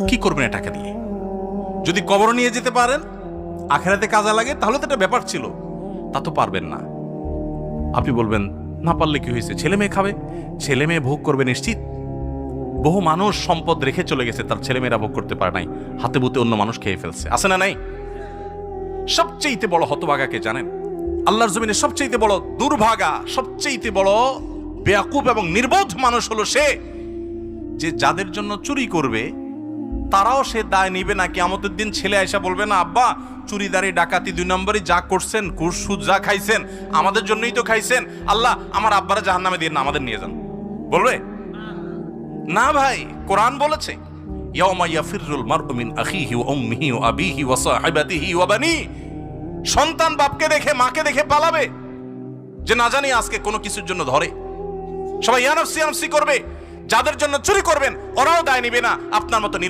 কি করবেন টাকা দিয়ে? যদি কবর নিয়ে যেতে পারেন, আখেরাতে কাজে লাগে, তাহলে তো একটা ব্যাপার ছিল। তা তো পারবেন না। আপনি বলবেন না পারলে কি হয়েছে, ছেলে মেয়ে খাবে, ছেলে মেয়ে ভোগ করবে নিশ্চিত। বহু মানুষ সম্পদ রেখে চলে গেছে, তার ছেলেমেয়েরা ভোগ করতে পারে নাই, হাতে বুতে অন্য মানুষ খেয়ে ফেলছে, আছে না নাই? সবচেয়ে বড় হতভাগাকে জানেন? আল্লাহর জমিনে সবচেয়ে বড় দুর্ভাগা, সবচেয়ে বড় বেয়াকুব এবং নির্বোধ মানুষ হলো সে, যে যাদের জন্য চুরি করবে তারাও সে দায় নিবে না। কিয়ামতের দিন ছেলে আয়সা বলবে না, আব্বা চুরিদারি ডাকাতি 2 নম্বরই যা করছেন, ঘুষ সুদ যা খাইছেন আমাদের জন্যই তো খাইছেন, আল্লাহ আমার আব্বারা জাহান্নামে দিয়ে না, আমাদের নিয়ে যান। বলবে না ভাই, কোরআন বলেছে ইয়াউমা ইয়াফিরুল মারউ মিন আখিহি ওয়া উম্মিহি ওয়া আবিহি ওয়া সাহিবাতিহি ওয়া বানি। সন্তান বাপকে দেখে মাকে দেখে পালাবে, যে না জানি আজকে কোনো কিছুর জন্য ধরে। সবাই ইয়া নাফসি করবে। যাদের জন্য চুরি করবেন ওরাও দায় নিবে না, আপনার মতো